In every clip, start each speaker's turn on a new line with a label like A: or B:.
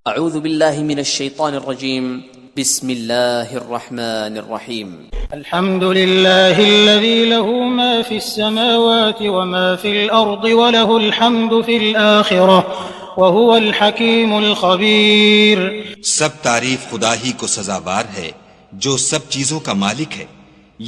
A: اعوذ باللہ من الشیطان الرجیم بسم اللہ الرحمن الرحیم
B: الحمد لله الذي له ما في السماوات وما في الأرض وله الحمد في الآخرة وهو الحكيم الخبير.
C: سب تعریف خدا ہی کو سزاوار ہے جو سب چیزوں کا مالک ہے،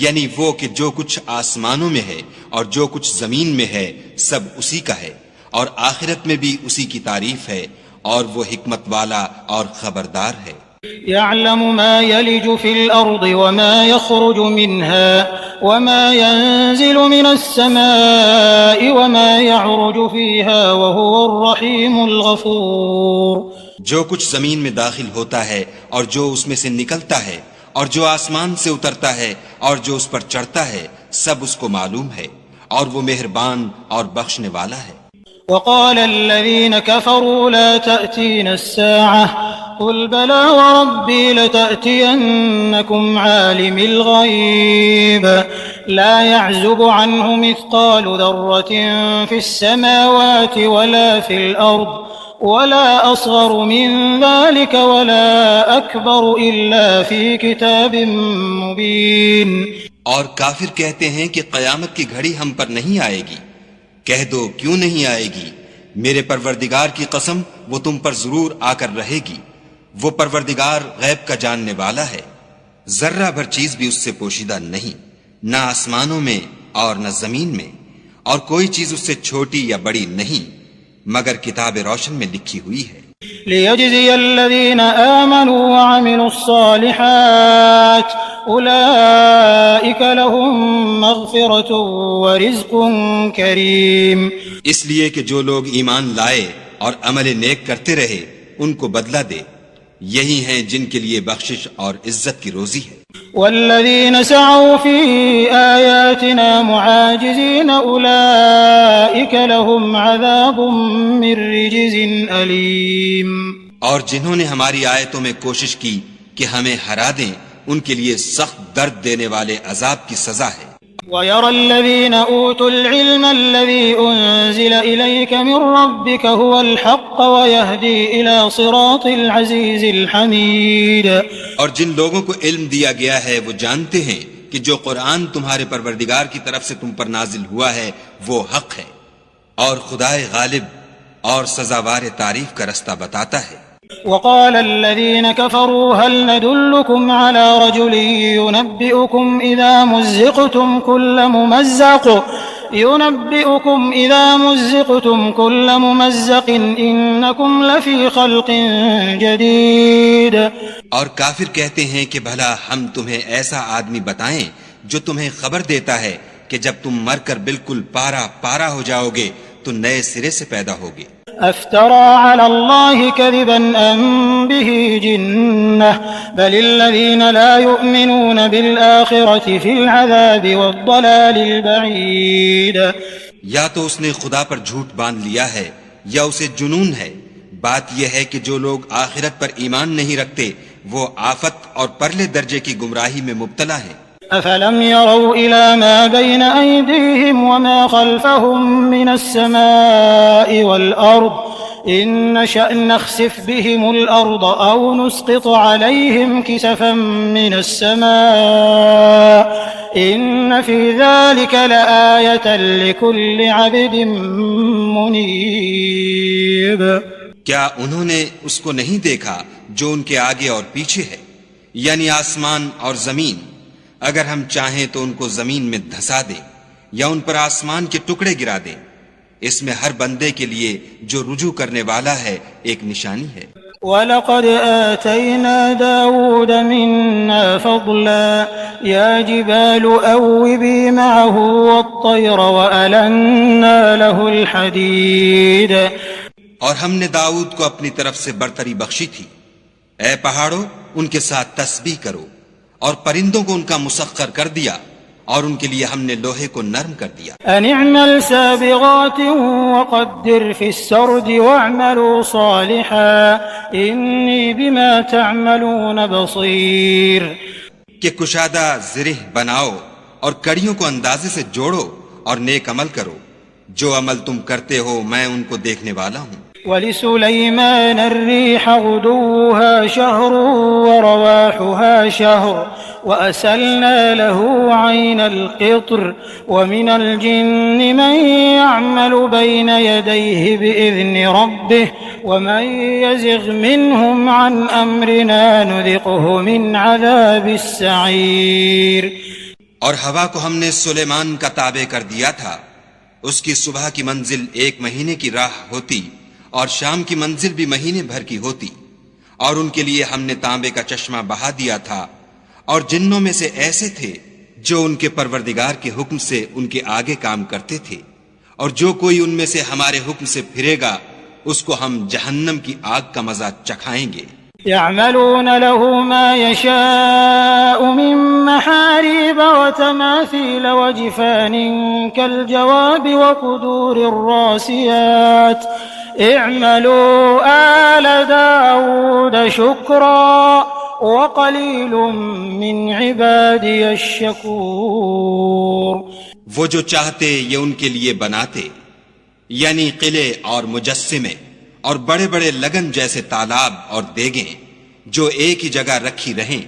C: یعنی وہ کہ جو کچھ آسمانوں میں ہے اور جو کچھ زمین میں ہے سب اسی کا ہے، اور آخرت میں بھی اسی کی تعریف ہے، اور وہ حکمت والا اور خبردار ہے.
B: يعلم ما يلج في الأرض وما يخرج منها وما ينزل من السماء وما يعرج فيها وهو الرحيم الغفور.
C: جو کچھ زمین میں داخل ہوتا ہے اور جو اس میں سے نکلتا ہے اور جو آسمان سے اترتا ہے اور جو اس پر چڑھتا ہے سب اس کو معلوم ہے، اور وہ مہربان اور بخشنے والا ہے.
B: وقال الذين كفروا لا تأتينا الساعة قل بلى وربي لتأتينكم عالم الغيب لا يعزب عنه مثقال ذرة في السماوات ولا في الأرض ولا أصغر من ذلك ولا أكبر إلا في كتاب مبين.
C: اور کافر کہتے ہیں کہ قیامت کی گھڑی ہم پر نہیں آئے گی. کہہ دو کیوں نہیں آئے گی؟ میرے پروردگار کی قسم وہ تم پر ضرور آ کر رہے گی. وہ پروردگار غیب کا جاننے والا ہے، ذرہ بھر چیز بھی اس سے پوشیدہ نہیں، نہ آسمانوں میں اور نہ زمین میں، اور کوئی چیز اس سے چھوٹی یا بڑی نہیں مگر کتاب روشن میں لکھی ہوئی ہے.
B: ليجزي الذين آمنوا وعملوا الصالحات أولئك لهم مغفرة ورزق كريم.
C: اس لیے کہ جو لوگ ایمان لائے اور عمل نیک کرتے رہے ان کو بدلہ دے، یہی ہیں جن کے لیے بخشش اور عزت کی روزی ہے.
B: والذين سعوا في آياتنا معاجزين أولئك لهم عذاب من رجز أليم.
C: اور جنہوں نے ہماری آیتوں میں کوشش کی کہ ہمیں ہرا دیں ان کے لیے سخت درد دینے والے عذاب کی سزا ہے.
B: ويرى الذين أوتوا العلم الذي أنزل إليك من ربك هو الحق ويهدي إلى صراط العزيز الحميد.
C: اور جن لوگوں کو علم دیا گیا ہے وہ جانتے ہیں کہ جو قرآن تمہارے پروردگار کی طرف سے تم پر نازل ہوا ہے وہ حق ہے، اور خدائے غالب اور سزاوار تعریف کا رستہ بتاتا ہے.
B: وقال الذين كفروا هل ندلكم على رجل ينبئكم إذا مزقتم كل ممزق إنكم لفي خلق جديد.
C: اور کافر کہتے ہیں کہ بھلا ہم تمہیں ایسا آدمی بتائیں جو تمہیں خبر دیتا ہے کہ جب تم مر کر بالکل پارا ہو جاؤ گے تو نئے سرے سے پیدا ہوگے.
B: افترى على الله كذبا ام به جنة بل الذين لا يؤمنون بالآخرة في العذاب والضلال البعيد.
C: یا تو اس نے خدا پر جھوٹ باندھ لیا ہے یا اسے جنون ہے. بات یہ ہے کہ جو لوگ آخرت پر ایمان نہیں رکھتے وہ آفت اور پرلے درجے کی گمراہی میں مبتلا ہیں.
B: أفلم يروا إلى ما بين أيديهم وما خلفهم من السماء والأرض إن نشأ نخسف بهم الأرض أو نسقط عليهم كسفا من السماء إن في ذلك لآية لكل عبد منيب.
C: کیا انہوں نے اس کو نہیں دیکھا جو ان کے آگے اور پیچھے ہے، یعنی آسمان اور زمین؟ اگر ہم چاہیں تو ان کو زمین میں دھسا دیں یا ان پر آسمان کے ٹکڑے گرا دیں. اس میں ہر بندے کے لیے جو رجوع کرنے والا ہے ایک نشانی ہے.
B: وَلَقَدْ آتَيْنَا دَاوُودَ مِنَّا فَضْلًا يَا جِبَالُ أَوِّبِي مَعَهُ وَالطَّيْرَ وَأَلَنَّا لَهُ الْحَدِيدَ.
C: اور ہم نے داؤد کو اپنی طرف سے برتری بخشی تھی. اے پہاڑوں ان کے ساتھ تسبیح کرو، اور پرندوں کو ان کا مسخر کر دیا، اور ان کے لیے ہم نے لوہے کو نرم کر دیا.
B: ان اعمل سابغات وقدر في السرد واعملوا صالحا انی بما تعملون بصیر.
C: کہ کشادہ زرہ بناؤ اور کڑیوں کو اندازے سے جوڑو اور نیک عمل کرو، جو عمل تم کرتے ہو میں ان کو دیکھنے والا ہوں.
B: ولسليمان الريح غدوها شهر ورواحها شهر وأسلنا له عين القطر ومن الجن من يعمل بين يديه بإذن ربه ومن يزغ منهم عن أمرنا نذقه من عذاب السعير.
C: اور ہوا کو ہم نے سلیمان کا تابع کر دیا تھا. اس کی صبح کی منزل 1 مہینے کی راہ ہوتی اور شام کی منزل بھی مہینے بھر کی ہوتی. اور ان کے لیے ہم نے تانبے کا چشمہ بہا دیا تھا. اور جنوں میں سے ایسے تھے جو ان کے پروردگار کے حکم سے ان کے آگے کام کرتے تھے. اور جو کوئی ان میں سے ہمارے حکم سے پھرے گا اس کو ہم جہنم کی آگ کا مزہ چکھائیں گے.
B: يعملون له ما يشاء من محاريب وتماثيل وجفان كالجواب وقدور الراسيات اعملوا آل داود شكرا وقليل من عبادي الشكور.
C: وہ جو چاہتے یہ ان کے لیے بناتے، یعنی قلعے اور مجسمے اور بڑے بڑے لگن جیسے تالاب اور دیگیں جو ایک ہی جگہ رکھی رہیں.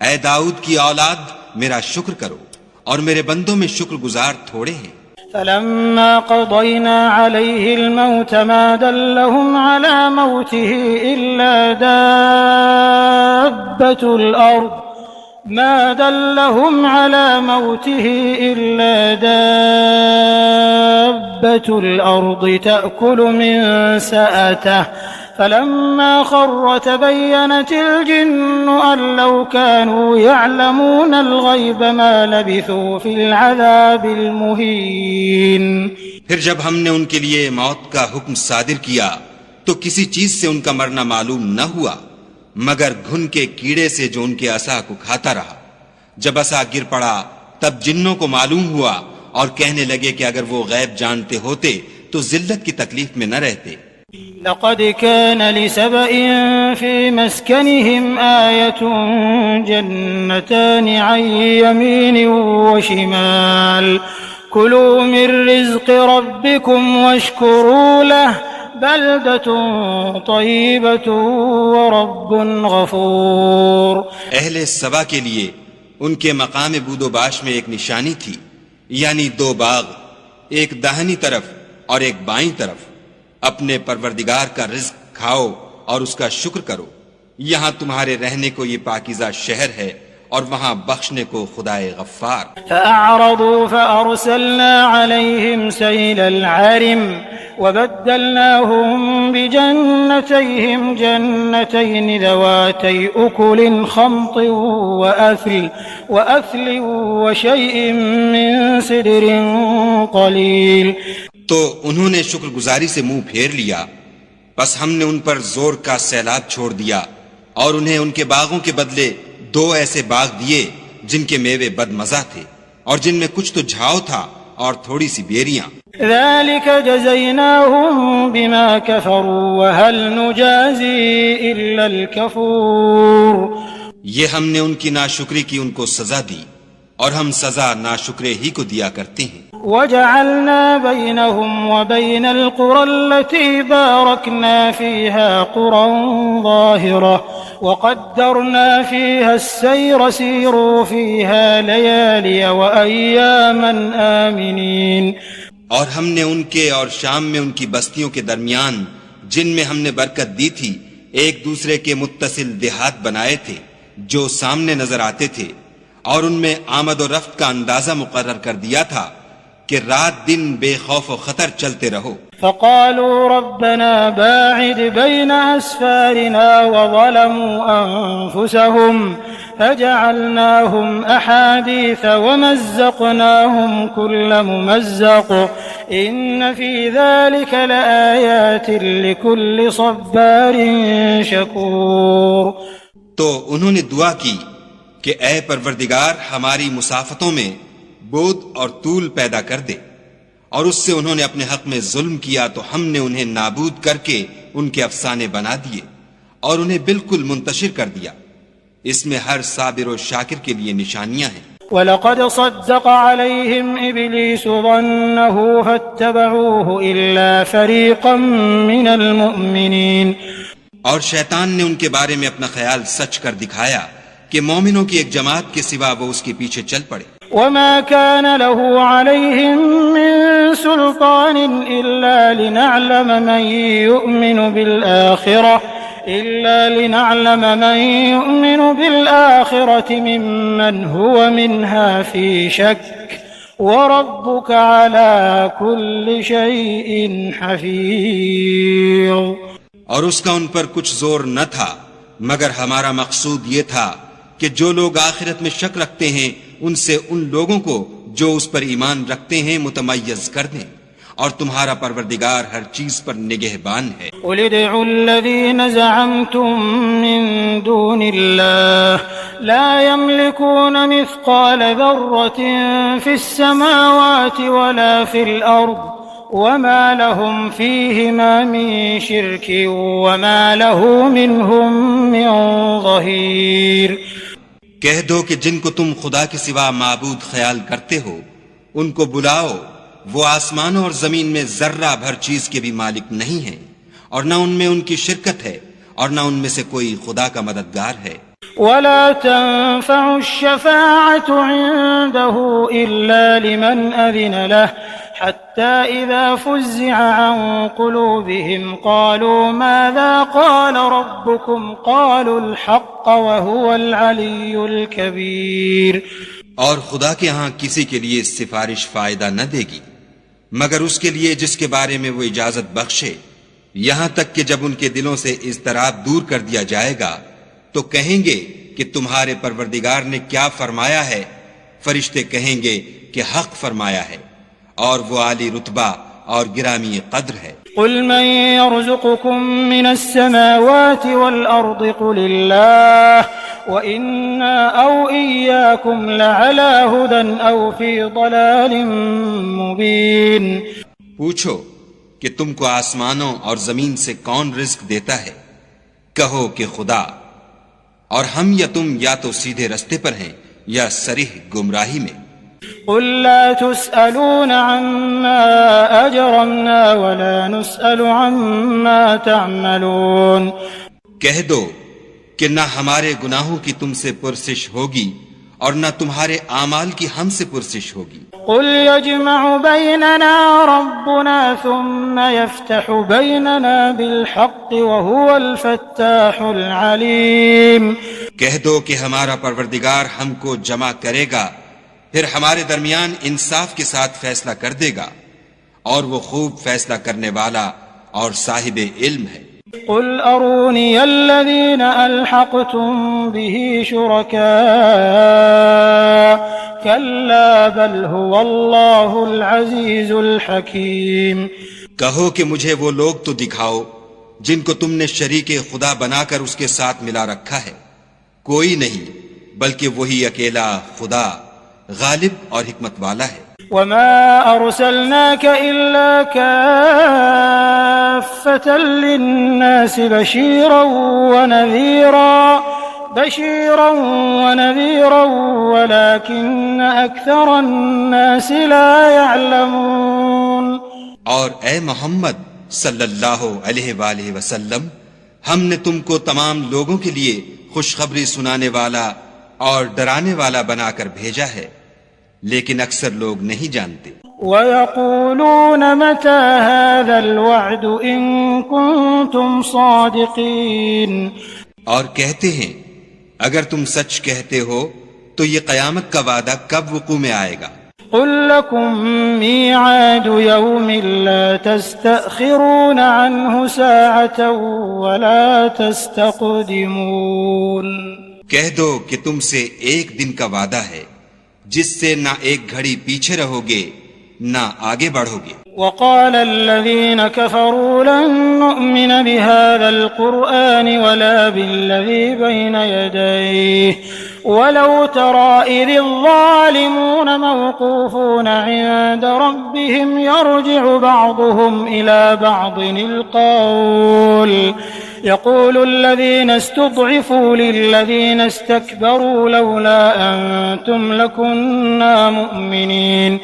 C: اے داؤد کی اولاد میرا شکر کرو اور میرے بندوں میں شکر گزار تھوڑے ہیں.
B: فلما قضينا عليه الموت ما دلهم على موته إلا دابة الأرض تأكل من سأته فلما خر تبينت الجن أن لو كانوا يعلمون الغيب ما لبثوا في العذاب المهين.
C: پھر جب ہم نے ان کے لیے موت کا حکم صادر کیا تو کسی چیز سے ان کا مرنا معلوم نہ ہوا مگر گھن کے کیڑے سے جو ان کے عصا کو کھاتا رہا. جب عصا گر پڑا تب جنوں کو معلوم ہوا اور کہنے لگے کہ اگر وہ غیب جانتے ہوتے تو ذلت کی تکلیف میں نہ رہتے.
B: لقد كان لسبإ في مسكنهم آية جنتان عن يمين وشمال كلوا من رزق ربكم واشكروا له بلدة طيبة ورب غفور.
C: اہل سبا کے لیے ان کے مقام بود و باش میں ایک نشانی تھی، یعنی 2 باغ، ایک داہنی طرف اور ایک بائیں طرف. اپنے پروردگار کا رزق کھاؤ اور اس کا شکر کرو. یہاں تمہارے رہنے کو یہ پاکیزہ شہر ہے اور وہاں بخشنے کو خدائے غفار.
B: فأعرضوا فأرسلنا عليهم سيل العرم وبدلناهم بجنتيهم جنتين ذواتي أكل خمط وأثل وشيء من سدر قليل.
C: تو انہوں نے شکر گزاری سے منہ پھیر لیا، بس ہم نے ان پر زور کا سیلاب چھوڑ دیا اور انہیں ان کے باغوں کے بدلے 2 ایسے باغ دیے جن کے میوے بد مزہ تھے اور جن میں کچھ تو جھاؤ تھا اور تھوڑی سی بیریاں.
B: ذلك جزيناهم بما كفروا وهل نجازي إلا الكفور.
C: یہ ہم نے ان کی ناشکری کی ان کو سزا دی اور ہم سزا ناشکرے ہی کو دیا کرتے ہیں.
B: وجعلنا بينهم وبين القرى التي باركنا فيها قرى ظاهرة وقدرنا فيها السير سيروا فيها ليالي وأياما آمنين.
C: اور ہم نے ان کے اور شام میں ان کی بستیوں کے درمیان جن میں ہم نے برکت دی تھی ایک دوسرے کے متصل دیہات بنائے تھے جو سامنے نظر آتے تھے، اور ان میں آمد و رفت کا اندازہ مقرر کر دیا تھا کہ رات دن بے خوف و خطر چلتے رہو.
B: فقالوا ربنا باعد بين أسفارنا وظلموا أنفسهم فجعلناهم أحاديث ومزقناهم كل ممزق إن في ذلك لآيات لكل صبار شكور.
C: تو انہوں نے دعا کی کہ اے پروردگار ہماری مسافتوں میں بود اور طول پیدا کر دے، اور اس سے انہوں نے اپنے حق میں ظلم کیا تو ہم نے انہیں نابود کر کے ان کے افسانے بنا دیے اور انہیں بالکل منتشر کر دیا. اس میں ہر صابر و شاکر کے لیے نشانیاں ہیں.
B: وَلَقَدْ صَدَّقَ عَلَيْهِمْ إِبْلِيسُ ظَنَّهُ فَاتَّبَعُوهُ إِلَّا فَرِيقًا مِّنَ الْمُؤْمِنِينَ
C: اور شیطان نے ان کے بارے میں اپنا خیال سچ کر دکھایا کہ مومنوں کی ایک جماعت کے سوا وہ اس کے پیچھے چل پڑے.
B: وَمَا كَانَ لَهُ عَلَيْهِمْ مِّن سُلْطَانٍ إِلَّا لِنَعْلَمَ مَن يُؤْمِنُ بِالْآخِرَةِ مِمَّنْ هُوَ مِنْهَا فِي شَكٍّ وَرَبُّكَ عَلَى كُلِّ شَيْءٍ حَفِيظٌ.
C: اور اس کا ان پر کچھ زور نہ تھا مگر ہمارا مقصود یہ تھا کہ جو لوگ آخرت میں شک رکھتے ہیں ان سے ان لوگوں کو جو اس پر ایمان رکھتے ہیں متمیز کر دیں، اور تمہارا پروردگار ہر چیز پر نگہبان ہے.
B: قُلِ ادْعُوا الَّذِينَ زَعَمْتُم مِّن دُونِ اللَّهِ لَا يَمْلِكُونَ مِثْقَالَ ذَرَّةٍ فِي السَّمَاوَاتِ وَلَا فِي الْأَرْضِ وَمَا لَهُمْ فِيهِمَا مِن شِرْكٍ وَمَا لَهُ مِنْهُم مِّن ظَهِيرٍ.
C: کہہ دو کہ جن کو تم خدا کے سوا معبود خیال کرتے ہو ان کو بلاؤ، وہ آسمانوں اور زمین میں ذرہ بھر چیز کے بھی مالک نہیں ہیں، اور نہ ان میں ان کی شرکت ہے اور نہ ان میں سے کوئی خدا کا مددگار ہے.
B: ولا تنفع الشفاعة عنده إلا لمن أذن له حتى إذا فزع عن قلوبهم قالوا ماذا قال ربكم قالوا الحق وهو العلي الكبير.
C: اور خدا کے ہاں کسی کے لیے سفارش فائدہ نہ دے گی مگر اس کے لیے جس کے بارے میں وہ اجازت بخشے، یہاں تک کہ جب ان کے دلوں سے اضطراب دور کر دیا جائے گا تو کہیں گے کہ تمہارے پروردگار نے کیا فرمایا ہے. فرشتے کہیں گے کہ حق فرمایا ہے، اور وہ عالی رتبہ اور گرامی قدر ہے.
B: قل من يرزقكم من السماوات والأرض قل الله وإنا أو إياكم لعلى هدى أو في ضلال مبين.
C: پوچھو کہ تم کو آسمانوں اور زمین سے کون رزق دیتا ہے، کہو کہ خدا، اور ہم یا تم یا تو سیدھے رستے پر ہیں یا صریح گمراہی میں.
B: قل لا تسألون عما أجرمنا ولا نسأل عما تعملون.
C: کہہ دو کہ نہ ہمارے گناہوں کی تم سے پرسش ہوگی اور نہ تمہارے اعمال کی ہم سے پرسش ہوگی.
B: قل يجمع بيننا ربنا ثم يفتح بيننا بالحق وهو الفتاح العليم.
C: کہہ دو کہ ہمارا پروردگار ہم کو جمع کرے گا، پھر ہمارے درمیان انصاف کے ساتھ فیصلہ کر دے گا، اور وہ خوب فیصلہ کرنے والا اور صاحب علم ہے.
B: قل أروني الذين ألحقتم به شركاء كلا بل هو الله العزيز الحكيم.
C: کہو کہ مجھے وہ لوگ تو دکھاؤ جن کو تم نے شریک خدا بنا کر اس کے ساتھ ملا رکھا ہے. کوئی نہیں بلکہ وہی اکیلا خدا غالب اور حکمت والا ہے.
B: وما أرسلناك إلا كافة للناس بشيرا ونذيرا ولكن أكثر الناس لا يعلمون.
C: اور اے محمد صلی اللہ علیہ وآلہ وسلم، ہم نے تم کو تمام لوگوں کے لیے خوشخبری سنانے والا اور ڈرانے والا بنا کر بھیجا ہے، لیکن اکثر لوگ نہیں جانتے.
B: وَيَقُولُونَ مَتَى هَذَا الْوَعْدُ إِن كُنتُمْ صَادِقِينَ.
C: اور کہتے ہیں اگر تم سچ کہتے ہو تو یہ قیامت کا وعدہ کب وقوع میں آئے گا.
B: قُل لَّكُم مِّيعَادُ يَوْمٍ لَّا تَسْتَأْخِرُونَ عَنْهُ سَاعَةً وَلَا تَسْتَقْدِمُونَ.
C: کہہ دو کہ تم سے ایک دن کا وعدہ ہے جس سے نہ ایک گھڑی پیچھے رہو گے نہ آگے بڑھو گے.
B: وقال الذين كفروا لن نؤمن بهذا القرآن ولا بالذي بين يديه ولو ترى إذ الظالمون موقوفون عند ربهم يرجع بعضهم إلى بعض يقول الذين استضعفوا للذين استكبروا لولا أنتم لكنا مؤمنين.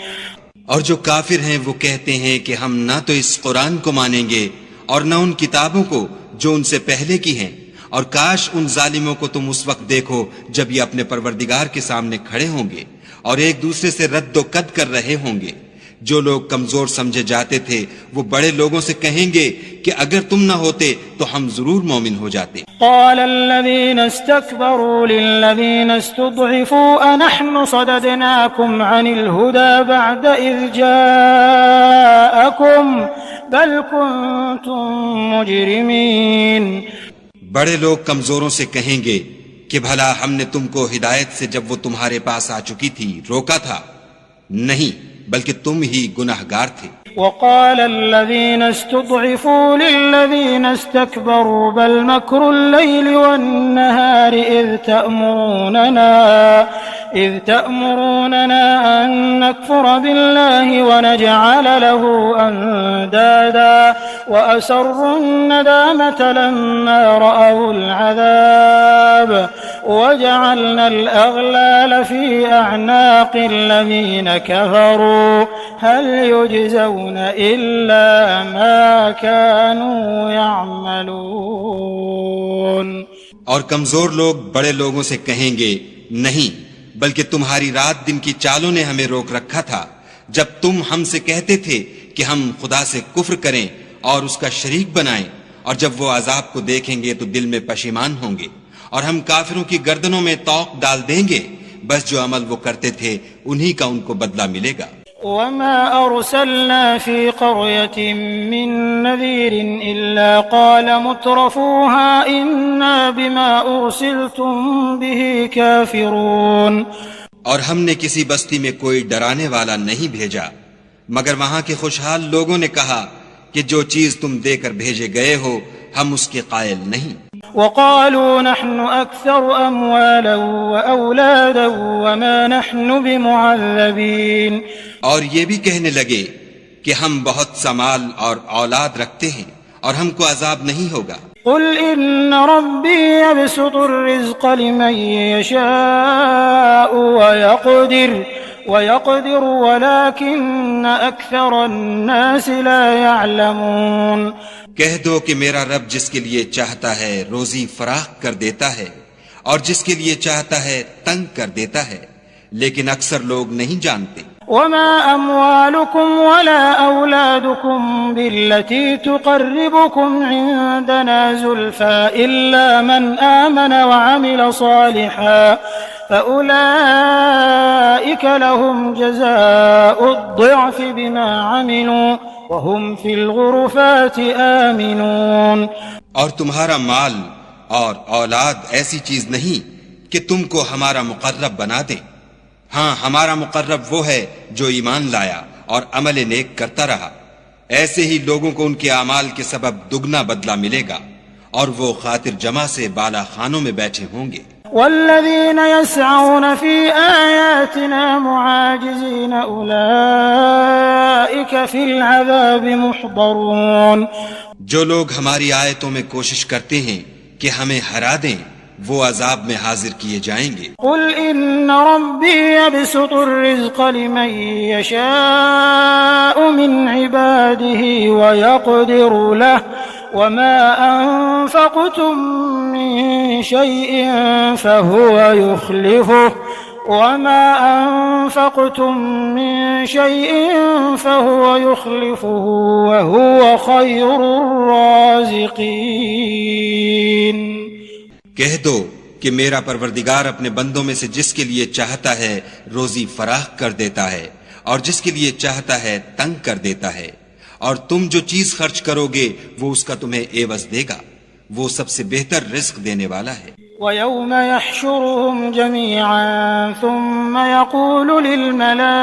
C: اور جو کافر ہیں وہ کہتے ہیں کہ ہم نہ تو اس قرآن کو مانیں گے اور نہ ان کتابوں کو جو ان سے پہلے کی ہیں، اور کاش ان ظالموں کو تم اس وقت دیکھو جب یہ اپنے پروردگار کے سامنے کھڑے ہوں گے اور ایک دوسرے سے رد و قد کر رہے ہوں گے. جو لوگ کمزور سمجھے جاتے تھے وہ بڑے لوگوں سے کہیں گے کہ اگر تم نہ ہوتے تو ہم ضرور مومن ہو جاتے.
B: قال الذين استكبروا للذين استضعفوا أنحن صددناكم عن الهدى بعد إذ جاءكم بل كنتم مجرمين.
C: بڑے لوگ کمزوروں سے کہیں گے کہ بھلا ہم نے تم کو ہدایت سے جب وہ تمہارے پاس آ چکی تھی روکا تھا؟ نہیں، بلکہ تم ہی گناہگار تھے.
B: وقال الذين استضعفوا للذين استكبروا بل مكر الليل والنهار إذ تأمروننا أن نكفر بالله ونجعل له أندادا وأسروا الندامة لما رأوا العذاب وجعلنا الأغلال في أعناق الذين كفروا هل يجزون إلا ما كانوا يعملون.
C: اور کمزور لوگ بڑے لوگوں سے کہیں گے نہیں، بلکہ تمہاری رات دن کی چالوں نے ہمیں روک رکھا تھا جب تم ہم سے کہتے تھے کہ ہم خدا سے کفر کریں اور اس کا شریک بنائیں، اور جب وہ عذاب کو دیکھیں گے تو دل میں پشیمان ہوں گے اور ہم کافروں کی گردنوں میں طوق ڈال دیں گے. بس جو عمل وہ کرتے تھے انہی کا ان کو بدلہ ملے گا.
B: وما أرسلنا في قرية من نذير إلا قال مترفوها إنا بما أرسلتم به كافرون.
C: اور ہم نے کسی بستی میں کوئی ڈرانے والا نہیں بھیجا مگر وہاں کے خوشحال لوگوں نے کہا کہ جو چیز تم دے کر بھیجے گئے ہو ہم اس کے قائل نہیں.
B: وقالوا نحن أكثر أموالا وأولادا وما نحن بمعذبين.
C: اور یہ بھی کہنے لگے کہ ہم بہت سا مال اور اولاد رکھتے ہیں اور ہم کو عذاب نہیں ہوگا.
B: قل إن ربي يبسط الرزق لمن يشاء ويقدر ولكن أكثر الناس لا يعلمون.
C: کہہ دو کہ میرا رب جس کے لیے چاہتا ہے روزی فراخ کر دیتا ہے اور جس کے لیے چاہتا ہے تنگ کر دیتا ہے، لیکن اکثر لوگ نہیں جانتے.
B: وما أموالكم ولا أولادكم بالتي تقربكم عندنا زلفى إلا من آمن وعمل صالحا فأولئك لهم جزاء الضعف بما عملوا وهم في الغرفات آمنون.
C: اور تمہارا مال اور اولاد ایسی چیز نہیں کہ تم کو ہمارا مقرب بنا دے. ہاں، ہمارا مقرب وہ ہے جو ایمان لایا اور عمل نیک کرتا رہا. ایسے ہی لوگوں کو ان کے اعمال کے سبب دگنا بدلہ ملے گا اور وہ خاطر جمع سے بالا خانوں میں بیٹھے ہوں گے.
B: والذين يسعون في آياتنا معاجزين أولئك في العذاب محضرون.
C: جو لوگ ہماری آیتوں میں کوشش کرتے ہیں کہ ہمیں ہرا دیں وہ عذاب میں حاضر کیے جائیں گے.
B: قل إن ربي يبسط الرزق لمن يشاء من عباده ويقدر له وما أنفقتم من شيء فهو يخلفه وهو خير الرازقين.
C: کہہ دو کہ میرا پروردگار اپنے بندوں میں سے جس کے لیے چاہتا ہے روزی فراخ کر دیتا ہے اور جس کے لیے چاہتا ہے تنگ کر دیتا ہے، اور تم جو چیز خرچ کرو گے وہ اس کا تمہیں عوض دے گا. وہ سب سے بہتر رزق دینے والا ہے.
B: وَيَوْمَ يَحْشُرُهُمْ جَمِيعًا ثُمَّ يَقُولُ لِلْمَلَائِكَةِ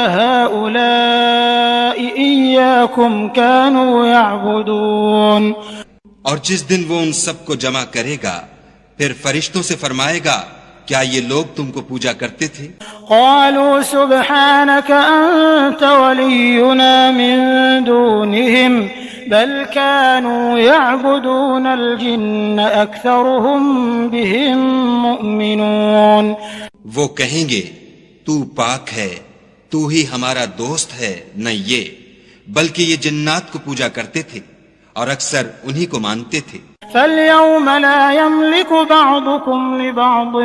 B: أَهَؤُلَاءِ إِيَّاكُمْ كَانُوا يَعْبُدُونَ.
C: اور جس دن وہ ان سب کو جمع کرے گا پھر فرشتوں سے فرمائے گا کیا یہ لوگ تم کو پوجا کرتے تھے؟
B: قالوا سبحانك أنت ولينا من دونهم بل كانوا يعبدون الجن أكثرهم بهم مؤمنون.
C: وہ کہیں گے تو پاک ہے، تو ہی ہمارا دوست ہے، نہ یہ، بلکہ یہ جنات کو پوجا کرتے تھے اور اکثر انہی کو مانتے تھے.
B: فاليوم لا يملك بعضكم لبعض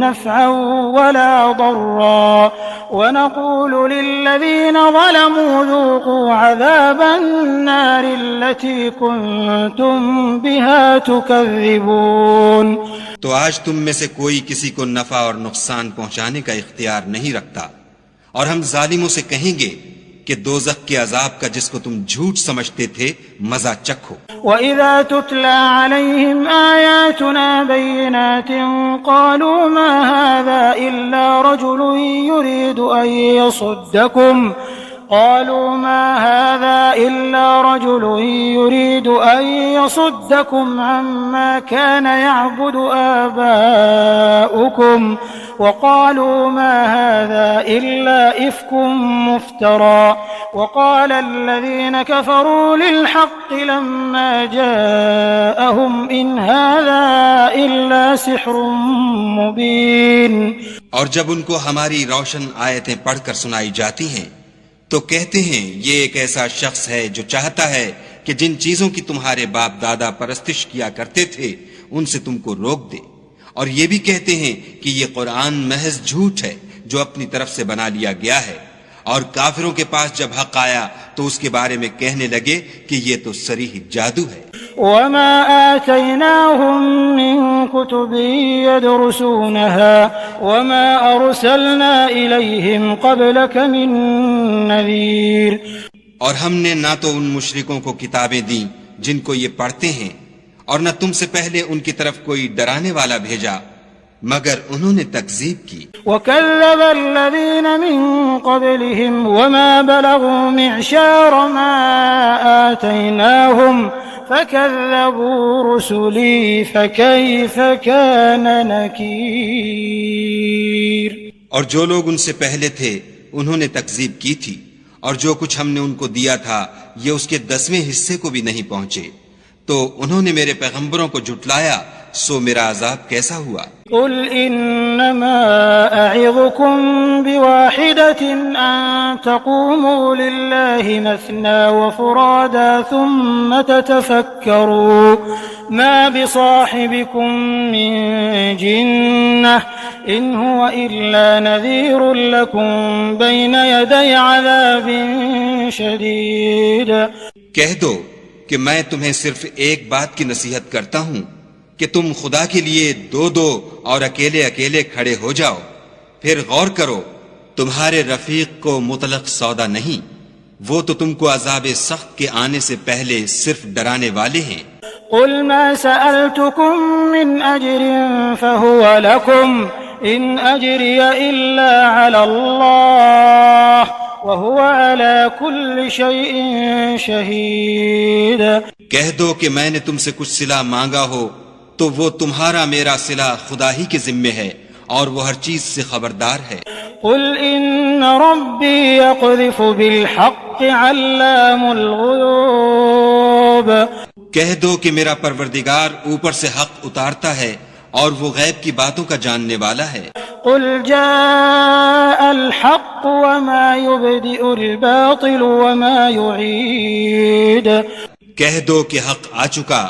B: نفعا ولا ضرا ونقول للذين ظلموا ذوقوا عذاب النار التي كنتم بها تكذبون.
C: تو آج تم میں سے کوئی کسی کو نفع اور نقصان پہنچانے کا اختیار نہیں رکھتا، اور ہم ظالموں سے کہیں گے کہ دوزخ کے عذاب کا جس کو تم جھوٹ سمجھتے تھے مزہ چکھو.
B: وَإِذَا تُتْلَى عَلَيْهِمْ آيَاتُنَا بَيِّنَاتٍ قَالُوا مَا هَذَا إِلَّا رَجُلٌ يُرِيدُ أَن يَصُدَّكُمْ عَمَّا كَانَ يَعْبُدُ آبَاؤُكُمْ وقالوا ما هذا إلا إفك مفترى وقال الذين كفروا للحق لما جاءهم إن هذا إلا سحر مبين.
C: اور جب ان کو ہماری روشن آیتیں پڑھ کر سنائی جاتی ہیں تو کہتے ہیں یہ ایک ایسا شخص ہے جو چاہتا ہے کہ جن چیزوں کی تمہارے باپ دادا پرستش کیا کرتے تھے ان سے تم کو روک دے، اور یہ بھی کہتے ہیں کہ یہ قرآن محض جھوٹ ہے جو اپنی طرف سے بنا لیا گیا ہے. اور کافروں کے پاس جب حق آیا تو اس کے بارے میں کہنے لگے کہ یہ تو صریح جادو ہے.
B: وما آتيناهم من كتب يدرسونها وما أرسلنا إليهم قبلك من نذير.
C: اور ہم نے نہ تو ان مشرکوں کو کتابیں دیں جن کو یہ پڑھتے ہیں، اور نہ تم سے پہلے ان کی طرف کوئی ڈرانے والا بھیجا مگر انہوں نے تکذیب کی.
B: وَكَذَّبَ الَّذِينَ مِن قَبْلِهِمْ وَمَا بَلَغُوا مِعْشَارَ مَا آتَيْنَاهُمْ فَكَذَّبُوا رُسُلِي فَكَيْفَ كَانَ نَكِيرِ.
C: اور جو لوگ ان سے پہلے تھے انہوں نے تکذیب کی تھی، اور جو کچھ ہم نے ان کو دیا تھا یہ اس کے 10ویں حصے کو بھی نہیں پہنچے، تو انہوں نے میرے پیغمبروں کو جھٹلایا، سو میرا عذاب کیسا ہوا.
B: قل انما اعظكم بواحدة ان تقوموا لله مثنى وفرادا ثم تتفكروا ما بصاحبكم من جنة ان هو الا نذير لكم بين يدي عذاب شديد.
C: کہہ دو کہ میں تمہیں صرف ایک بات کی نصیحت کرتا ہوں کہ تم خدا کے لیے دو دو اور اکیلے اکیلے کھڑے ہو جاؤ، پھر غور کرو تمہارے رفیق کو مطلق سودا نہیں، وہ تو تم کو عذاب سخت کے آنے سے پہلے صرف ڈرانے والے ہیں.
B: قل ما سألتكم من أجر فهو لكم إن أجري إلا على الله وهو على كل شيء شهيد.
C: کہہ دو کہ میں نے تم سے کچھ صلہ مانگا ہو تو وہ تمہارا میرا صلہ خدا ہی کے ذمے ہے، اور وہ ہر چیز سے خبردار ہے.
B: قل ان ربی یقذف بالحق علام الغیوب.
C: کہہ دو کہ میرا پروردگار اوپر سے حق اتارتا ہے اور وہ غیب کی باتوں کا جاننے والا ہے.
B: قل جاء الحق وما يبدئ الباطل وما يعيد.
C: کہہ دو کہ حق آ چکا،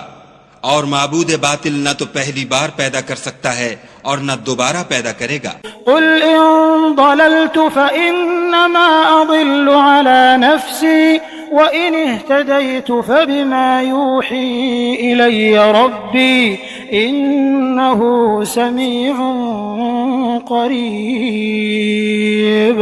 C: اور معبود باطل نہ تو پہلی بار پیدا کر سکتا ہے اور نہ دوبارہ پیدا کرے گا.
B: قل ان ضللت فانما اضل على نفسي وان اهتديت فبما يوحي الي ربي انه سميع قريب.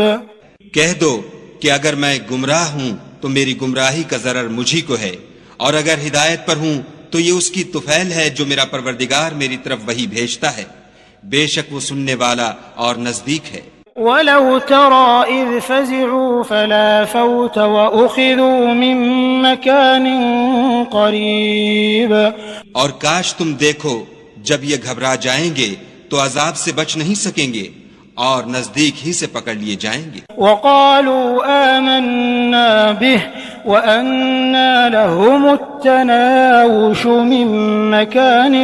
C: کہہ دو کہ اگر میں گمراہ ہوں تو میری گمراہی کا ضرر مجھی کو ہے، اور اگر ہدایت پر ہوں تو یہ اس کی طفیل ہے جو میرا پروردگار میری طرف وحی بھیجتا ہے، بے شک وہ سننے والا اور نزدیک ہے.
B: وَلَوْ تَرَى إِذْ فَزِعُوا فَلَا فَوْتَ وَأُخِذُوا مِن مَّكَانٍ قَرِيبٍ.
C: اور کاش تم دیکھو جب یہ گھبرا جائیں گے تو عذاب سے بچ نہیں سکیں گے اور نزدیک ہی سے پکڑ لیے جائیں گے.
B: وَقَالُوا آمَنَّا بِهِ وأنى لهم التناوش من مكان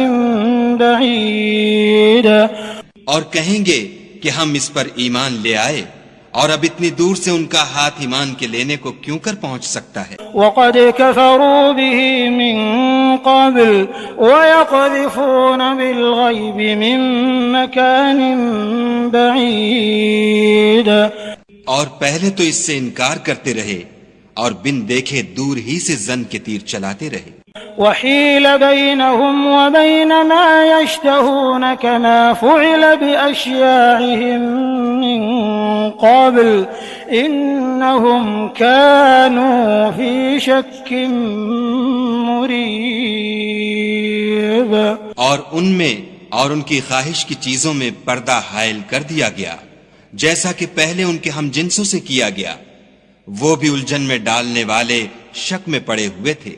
B: بعيد
C: اور کہیں گے کہ ہم اس پر ایمان لے آئے اور اب اتنی دور سے ان کا ہاتھ ایمان کے لینے کو کیوں کر پہنچ سکتا ہے؟
B: وقد كفروا به من قبل ويقذفون بالغيب من مكان بعيد
C: اور پہلے تو اس سے انکار کرتے رہے اور بن دیکھے دور ہی سے زن کے تیر چلاتے رہے.
B: وحيل بينهم وبين ما يشتهون كما فعل بأشياعهم من قبل إنهم كانوا في شك مريب.
C: اور ان میں اور ان کی خواہش کی چیزوں میں پردہ حائل کر دیا گیا جیسا کہ پہلے ان کے ہم جنسوں سے کیا گیا. وہ بھی الجھن میں ڈالنے والے شک میں پڑے ہوئے تھے.